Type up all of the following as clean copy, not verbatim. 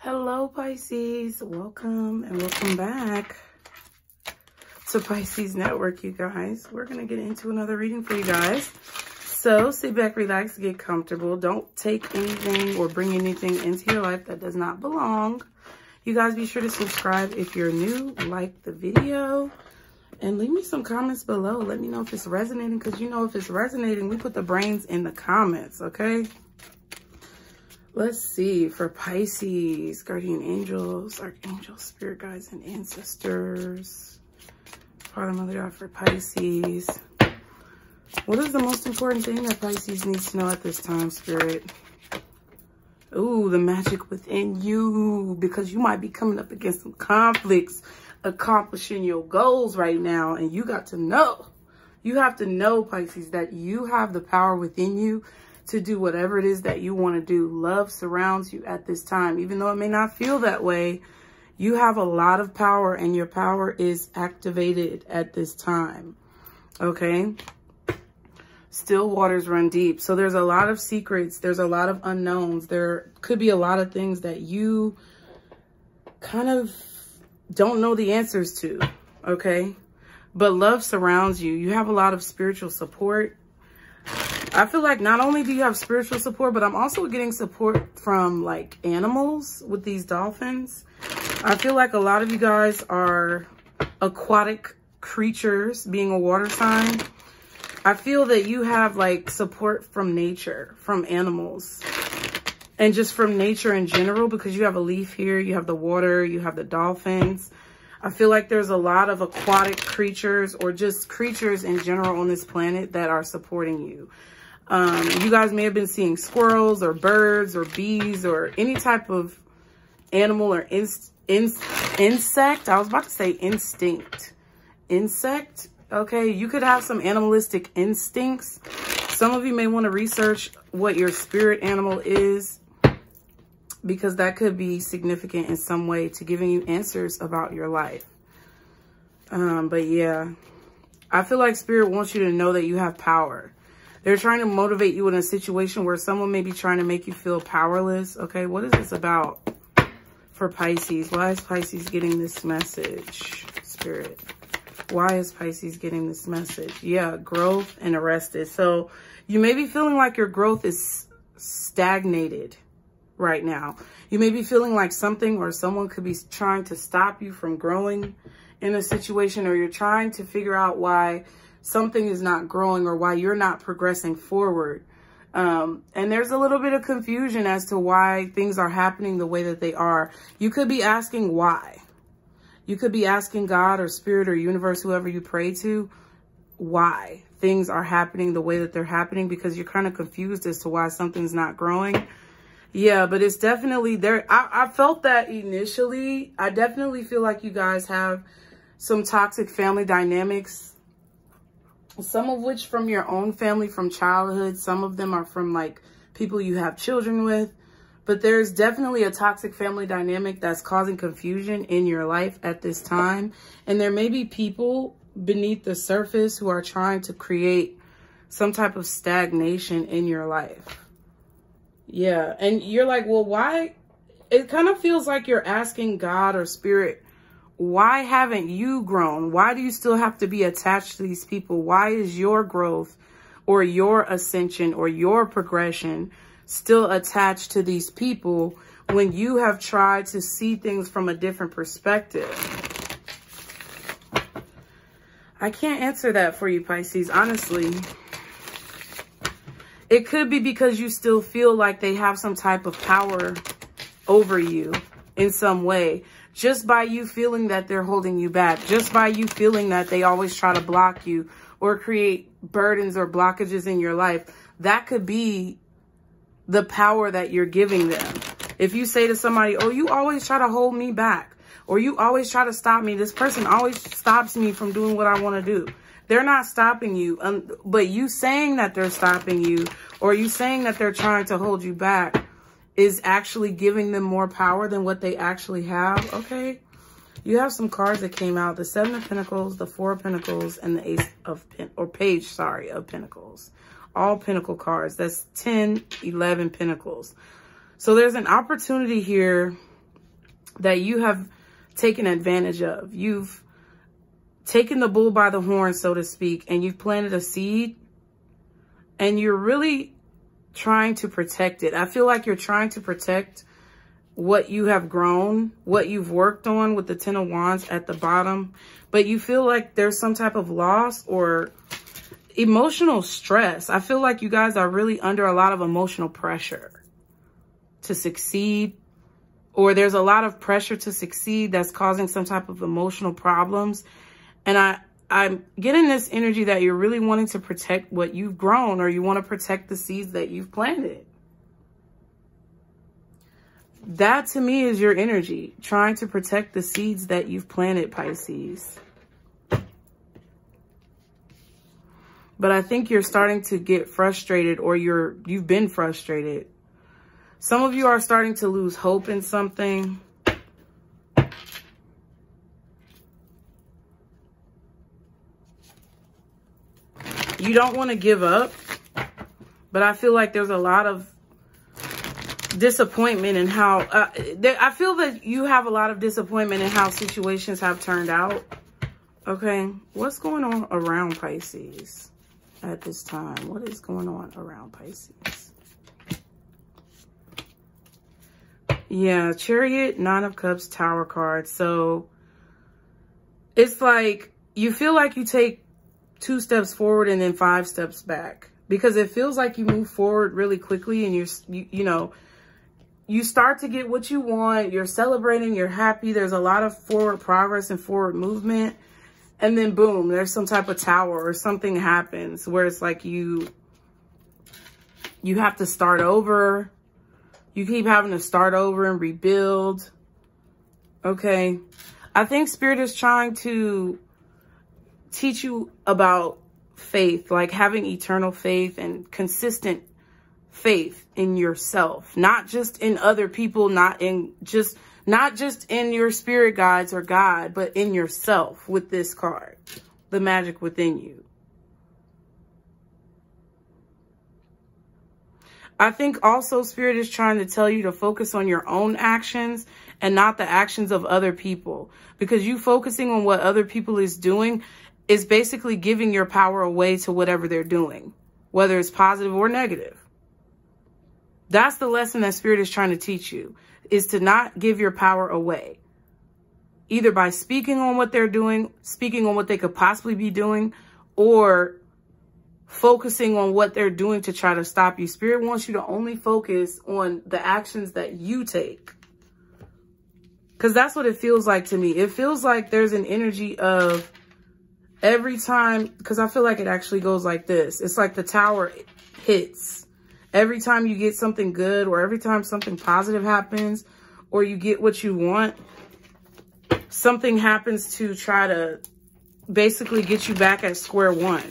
Hello, Pisces. Welcome and welcome back to Pisces Network, you guys. We're going to get into another reading for you guys. So sit back, relax, get comfortable. Don't take anything or bring anything into your life that does not belong. You guys be sure to subscribe if you're new, like the video, and leave me some comments below. Let me know if it's resonating, because you know if it's resonating, we put the brains in the comments, okay? Let's see, for Pisces, guardian angels, archangels, spirit guides, and ancestors. Father, Mother, God, for Pisces. What is the most important thing that Pisces needs to know at this time, Spirit? Ooh, the magic within you, because you might be coming up against some conflicts, accomplishing your goals right now, and you got to know. You have to know, Pisces, that you have the power within you to do whatever it is that you want to do. Love surrounds you at this time. Even though it may not feel that way, you have a lot of power, and your power is activated at this time. Okay? Still waters run deep. So there's a lot of secrets. There's a lot of unknowns. There could be a lot of things that you kind of don't know the answers to. Okay? But love surrounds you. You have a lot of spiritual support. I feel like not only do you have spiritual support, but I'm also getting support from like animals with these dolphins. I feel like a lot of you guys are aquatic creatures, being a water sign. I feel that you have like support from nature, from animals, and just from nature in general, because you have a leaf here, you have the water, you have the dolphins. I feel like there's a lot of aquatic creatures or just creatures in general on this planet that are supporting you. You guys may have been seeing squirrels or birds or bees or any type of animal or insect. I was about to say instinct. Insect. Okay, you could have some animalistic instincts. Some of you may want to research what your spirit animal is, because that could be significant in some way to giving you answers about your life. But yeah, I feel like Spirit wants you to know that you have power. They're trying to motivate you in a situation where someone may be trying to make you feel powerless. Okay, what is this about for Pisces? Why is Pisces getting this message, Spirit? Why is Pisces getting this message? Yeah, growth and arrested. So you may be feeling like your growth is stagnated right now. You may be feeling like something or someone could be trying to stop you from growing in a situation, or you're trying to figure out why something is not growing or why you're not progressing forward. And there's a little bit of confusion as to why things are happening the way that they are. You could be asking why. You could be asking God or Spirit or universe, whoever you pray to, why things are happening the way that they're happening, because you're kind of confused as to why something's not growing. Yeah, but it's definitely there. I felt that initially. I definitely feel like you guys have some toxic family dynamics, some of which from your own family, from childhood. Some of them are from like people you have children with. But there's definitely a toxic family dynamic that's causing confusion in your life at this time. And there may be people beneath the surface who are trying to create some type of stagnation in your life. Yeah, and you're like, well, why? It kind of feels like you're asking God or Spirit, why haven't you grown? Why do you still have to be attached to these people? Why is your growth or your ascension or your progression still attached to these people when you have tried to see things from a different perspective? I can't answer that for you, Pisces, honestly. It could be because you still feel like they have some type of power over you in some way. Just by you feeling that they're holding you back. Just by you feeling that they always try to block you or create burdens or blockages in your life. That could be the power that you're giving them. If you say to somebody, oh, you always try to hold me back, or you always try to stop me. This person always stops me from doing what I want to do. They're not stopping you, but you saying that they're stopping you, or you saying that they're trying to hold you back, is actually giving them more power than what they actually have. Okay, you have some cards that came out: the Seven of Pentacles, the Four of Pentacles, and the Ace of Page of Pentacles. All Pentacle cards. That's 10, 11 Pentacles. So there's an opportunity here that you have taken advantage of. You've taken the bull by the horn, so to speak, and you've planted a seed and you're really trying to protect it. I feel like you're trying to protect what you have grown, what you've worked on with the 10 of Wands at the bottom, but you feel like there's some type of loss or emotional stress. I feel like you guys are really under a lot of emotional pressure to succeed, or there's a lot of pressure to succeed that's causing some type of emotional problems. And I'm getting this energy that you're really wanting to protect what you've grown, or you want to protect the seeds that you've planted. That to me is your energy, trying to protect the seeds that you've planted, Pisces. But I think you're starting to get frustrated, or you've been frustrated. Some of you are starting to lose hope in something. You don't want to give up, but I feel like there's a lot of disappointment in how, I feel that you have a lot of disappointment in how situations have turned out. Okay, what's going on around Pisces at this time? What is going on around Pisces? Yeah, Chariot, 9 of Cups, Tower card. So it's like you feel like you take 2 steps forward and then 5 steps back, because it feels like you move forward really quickly and you know, you start to get what you want. You're celebrating, you're happy. There's a lot of forward progress and forward movement. And then boom, there's some type of tower or something happens where it's like you have to start over. You keep having to start over and rebuild. Okay. I think Spirit is trying to teach you about faith, like having eternal faith and consistent faith in yourself, not just in other people, not just in your spirit guides or God, but in yourself with this card, the magic within you. I think also Spirit is trying to tell you to focus on your own actions and not the actions of other people, because you focusing on what other people is doing is basically giving your power away to whatever they're doing, whether it's positive or negative. That's the lesson that Spirit is trying to teach you, is to not give your power away, either by speaking on what they're doing, speaking on what they could possibly be doing, or focusing on what they're doing to try to stop you. Spirit wants you to only focus on the actions that you take, because that's what it feels like to me. It feels like there's an energy of every time, because I feel like it actually goes like this. It's like the tower hits. Every time you get something good, or every time something positive happens, or you get what you want, something happens to try to basically get you back at square one.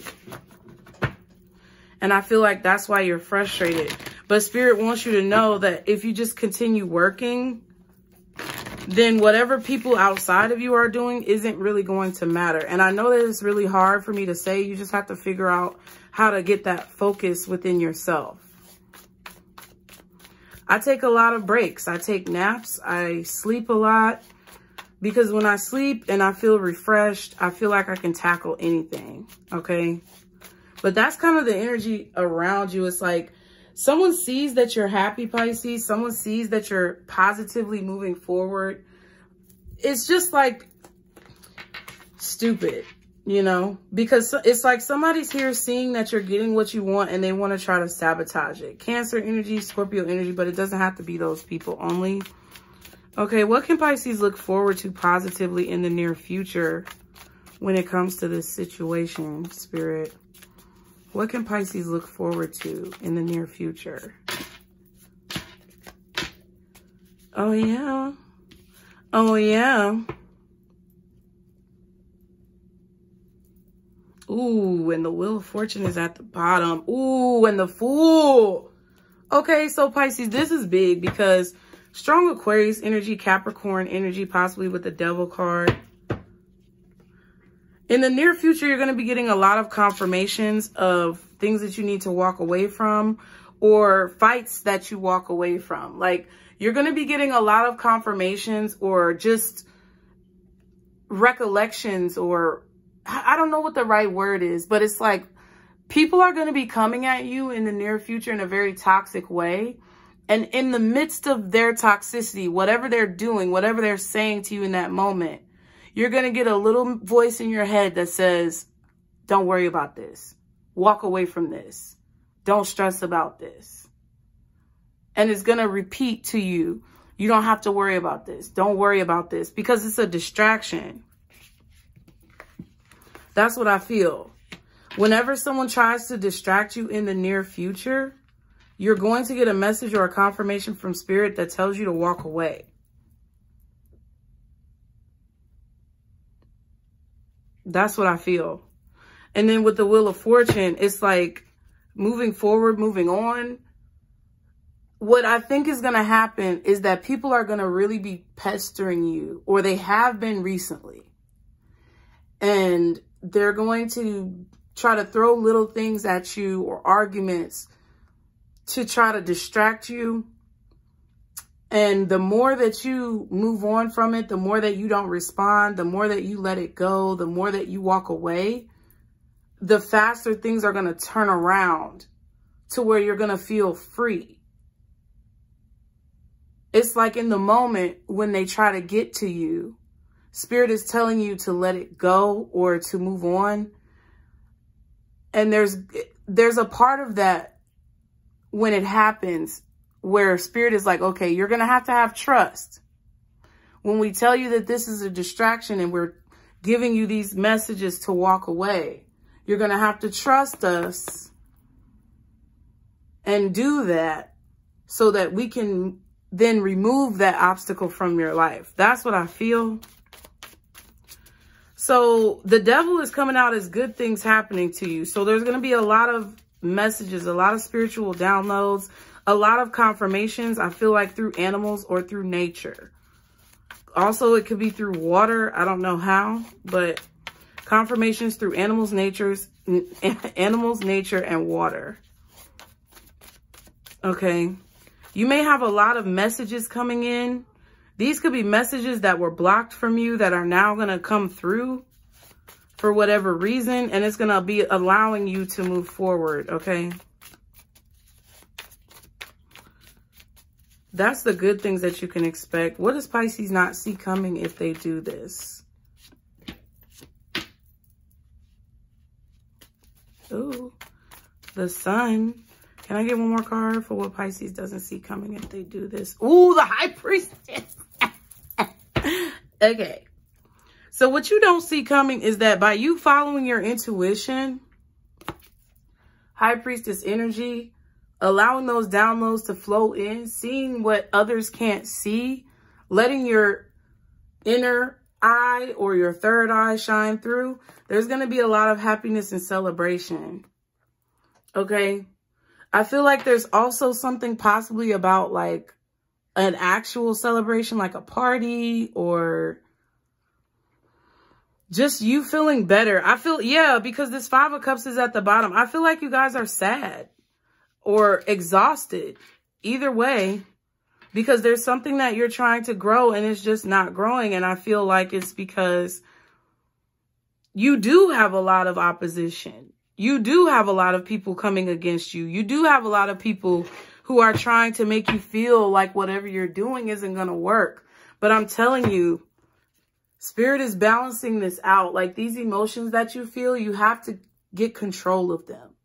And I feel like that's why you're frustrated. But Spirit wants you to know that if you just continue working, then whatever people outside of you are doing isn't really going to matter. And I know that it's really hard for me to say. You just have to figure out how to get that focus within yourself. I take a lot of breaks. I take naps. I sleep a lot, because when I sleep and I feel refreshed, I feel like I can tackle anything. Okay. But that's kind of the energy around you. It's like someone sees that you're happy, Pisces. Someone sees that you're positively moving forward. It's just like stupid, you know, because it's like somebody's here seeing that you're getting what you want and they want to try to sabotage it. Cancer energy, Scorpio energy, but it doesn't have to be those people only. Okay, what can Pisces look forward to positively in the near future when it comes to this situation, Spirit? What can Pisces look forward to in the near future? Oh, yeah. Oh, yeah. Ooh, and the Wheel of Fortune is at the bottom. Ooh, and the Fool. Okay, so Pisces, this is big because strong Aquarius energy, Capricorn energy, possibly with the Devil card. In the near future, you're going to be getting a lot of confirmations of things that you need to walk away from, or fights that you walk away from. Like, You're going to be getting a lot of confirmations or just recollections, or I don't know what the right word is, but it's like people are going to be coming at you in the near future in a very toxic way. And in the midst of their toxicity, whatever they're doing, whatever they're saying to you in that moment, you're going to get a little voice in your head that says, don't worry about this. Walk away from this. Don't stress about this. And it's going to repeat to you, you don't have to worry about this. Don't worry about this, because it's a distraction. That's what I feel. Whenever someone tries to distract you in the near future, you're going to get a message or a confirmation from Spirit that tells you to walk away. That's what I feel. And then with the Wheel of Fortune, it's like moving forward, moving on. What I think is going to happen is that people are going to really be pestering you, or they have been recently. And they're going to try to throw little things at you or arguments to try to distract you. And the more that you move on from it, the more that you don't respond, the more that you let it go, the more that you walk away, the faster things are going to turn around to where you're going to feel free. It's like in the moment when they try to get to you, Spirit is telling you to let it go or to move on. And there's a part of that when it happens where Spirit is like, okay, you're going to have trust. When we tell you that this is a distraction and we're giving you these messages to walk away, you're going to have to trust us and do that so that we can then remove that obstacle from your life. That's what I feel. So the devil is coming out as good things happening to you. So there's going to be a lot of messages, a lot of spiritual downloads, a lot of confirmations. I feel like through animals or through nature. Also, it could be through water. I don't know how, but confirmations through animals, nature, and water. Okay. You may have a lot of messages coming in. These could be messages that were blocked from you that are now going to come through for whatever reason. And it's going to be allowing you to move forward. Okay. That's the good things that you can expect. What does Pisces not see coming if they do this? Ooh, the Sun. Can I get one more card for what Pisces doesn't see coming if they do this? Ooh, the High Priestess. Okay. So what you don't see coming is that by you following your intuition, High Priestess energy, allowing those downloads to flow in, seeing what others can't see, letting your inner eye or your third eye shine through, there's going to be a lot of happiness and celebration. Okay. I feel like there's also something possibly about like an actual celebration, like a party or just you feeling better. I feel, yeah, because this 5 of Cups is at the bottom. I feel like you guys are sad or exhausted. Either way, because there's something that you're trying to grow and it's just not growing. And I feel like it's because you do have a lot of opposition. You do have a lot of people coming against you. You do have a lot of people who are trying to make you feel like whatever you're doing isn't going to work. But I'm telling you, Spirit is balancing this out. Like these emotions that you feel, you have to get control of them.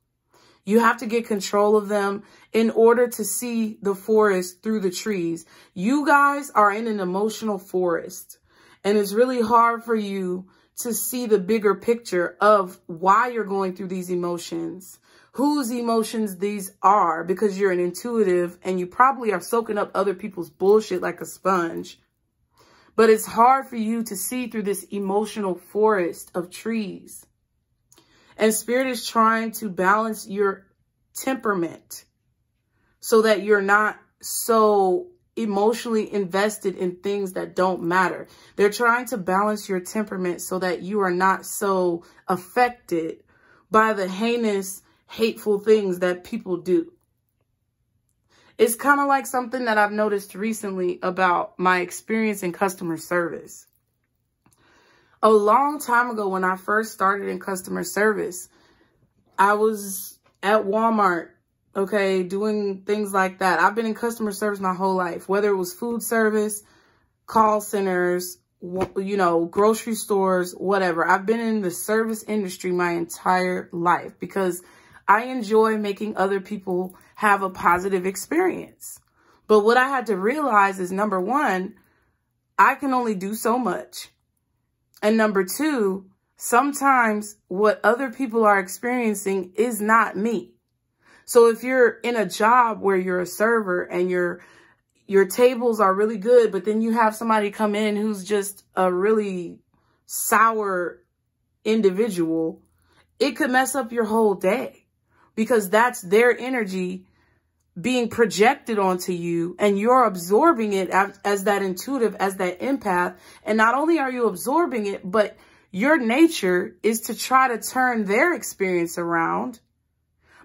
You have to get control of them in order to see the forest through the trees. You guys are in an emotional forest, and it's really hard for you to see the bigger picture of why you're going through these emotions, whose emotions these are, because you're an intuitive and you probably are soaking up other people's bullshit like a sponge. But it's hard for you to see through this emotional forest of trees. And Spirit is trying to balance your temperament so that you're not so emotionally invested in things that don't matter. They're trying to balance your temperament so that you are not so affected by the heinous, hateful things that people do. It's kind of like something that I've noticed recently about my experience in customer service. A long time ago, when I first started in customer service, I was at Walmart, okay, doing things like that. I've been in customer service my whole life, whether it was food service, call centers, you know, grocery stores, whatever. I've been in the service industry my entire life because I enjoy making other people have a positive experience. But what I had to realize is, number one, I can only do so much. And number two, sometimes what other people are experiencing is not me. So if you're in a job where you're a server and your tables are really good, but then you have somebody come in who's just a really sour individual, it could mess up your whole day because that's their energy being projected onto you, and you're absorbing it as that intuitive, as that empath. And not only are you absorbing it, but your nature is to try to turn their experience around,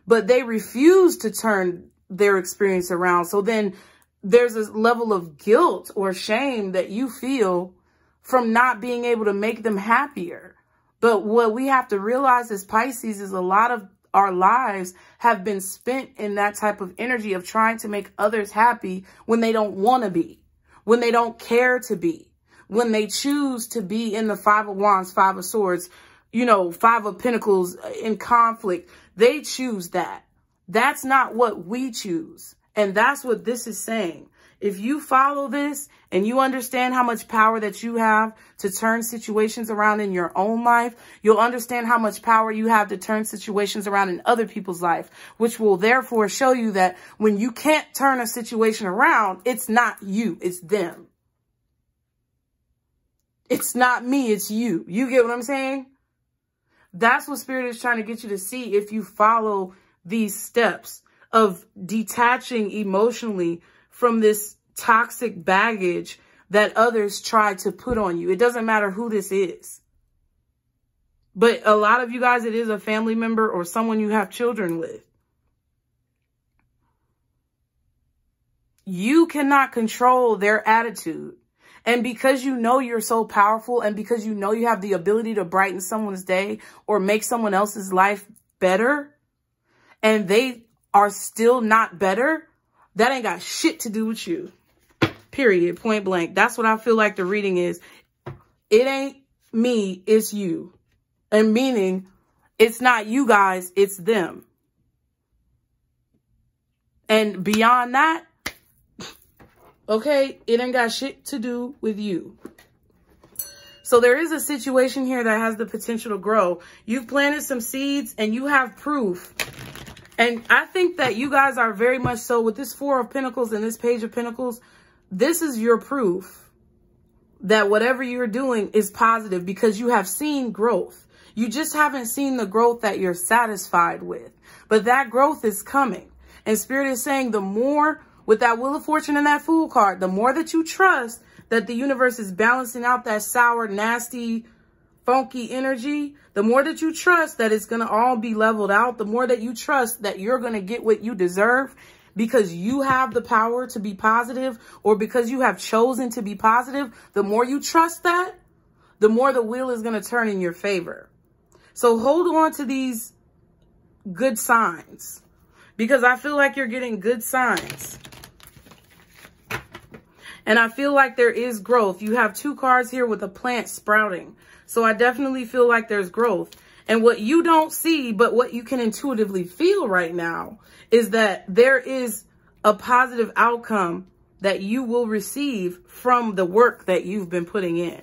but they refuse to turn their experience around. So then there's a level of guilt or shame that you feel from not being able to make them happier. But what we have to realize as Pisces is a lot of our lives have been spent in that type of energy of trying to make others happy when they don't want to be, when they don't care to be, when they choose to be in the Five of Wands, Five of Swords, you know, Five of Pentacles in conflict. They choose that. That's not what we choose. And that's what this is saying. If you follow this and you understand how much power that you have to turn situations around in your own life, you'll understand how much power you have to turn situations around in other people's life, which will therefore show you that when you can't turn a situation around, it's not you, it's them. It's not me, it's you. You get what I'm saying? That's what Spirit is trying to get you to see if you follow these steps of detaching emotionally from this toxic baggage that others try to put on you. It doesn't matter who this is. But a lot of you guys, it is a family member or someone you have children with. You cannot control their attitude. And because you know you're so powerful and because you know you have the ability to brighten someone's day or make someone else's life better, and they are still not better, that ain't got shit to do with you. Period. Point blank. That's what I feel like the reading is. It ain't me, it's you. And meaning, it's not you guys, it's them. And beyond that, okay, it ain't got shit to do with you. So there is a situation here that has the potential to grow. You've planted some seeds and you have proof. And I think that you guys are very much so with this Four of Pentacles and this Page of Pentacles. This is your proof that whatever you're doing is positive because you have seen growth. You just haven't seen the growth that you're satisfied with. But that growth is coming. And Spirit is saying the more, with that Wheel of Fortune and that Fool card, the more that you trust that the universe is balancing out that sour, nasty, funky energy, the more that you trust that it's going to all be leveled out, the more that you trust that you're going to get what you deserve because you have the power to be positive or because you have chosen to be positive, the more you trust that, the more the wheel is going to turn in your favor. So hold on to these good signs because I feel like you're getting good signs. And I feel like there is growth. You have two cards here with a plant sprouting. So I definitely feel like there's growth. And what you don't see, but what you can intuitively feel right now is that there is a positive outcome that you will receive from the work that you've been putting in.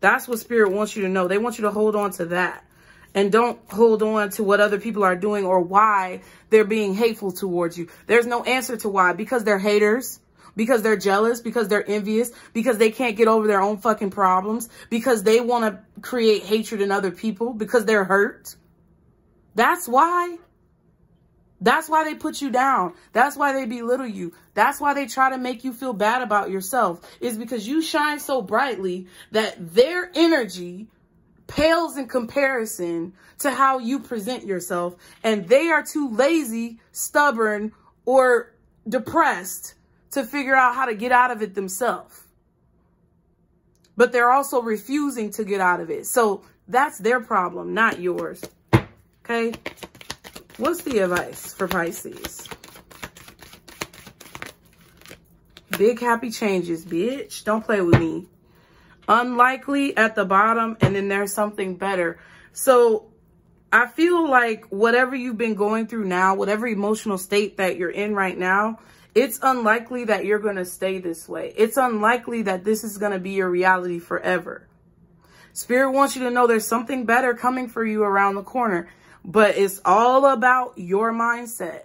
That's what Spirit wants you to know. They want you to hold on to that. And don't hold on to what other people are doing or why they're being hateful towards you. There's no answer to why. Because they're haters. Because they're jealous, because they're envious, because they can't get over their own fucking problems, because they want to create hatred in other people, because they're hurt. That's why. That's why they put you down. That's why they belittle you. That's why they try to make you feel bad about yourself. Is because you shine so brightly that their energy pales in comparison to how you present yourself. And they are too lazy, stubborn, or depressed to figure out how to get out of it themselves. But they're also refusing to get out of it. So that's their problem, not yours. Okay? What's the advice for Pisces? Big happy changes, bitch. Don't play with me. Unlikely at the bottom, and then there's something better. So I feel like whatever you've been going through now, whatever emotional state that you're in right now, it's unlikely that you're going to stay this way. It's unlikely that this is going to be your reality forever. Spirit wants you to know there's something better coming for you around the corner, but it's all about your mindset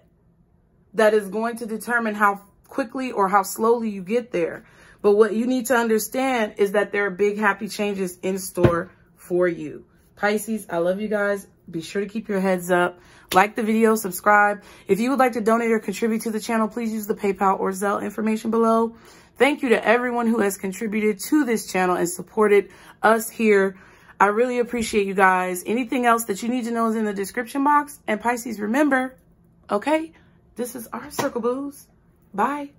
that is going to determine how quickly or how slowly you get there. But what you need to understand is that there are big happy changes in store for you. Pisces, I love you guys. Be sure to keep your heads up. Like the video, subscribe. If you would like to donate or contribute to the channel, please use the PayPal or Zelle information below. Thank you to everyone who has contributed to this channel and supported us here. I really appreciate you guys. Anything else that you need to know is in the description box. And Pisces, remember, okay, this is our circle, booze. Bye.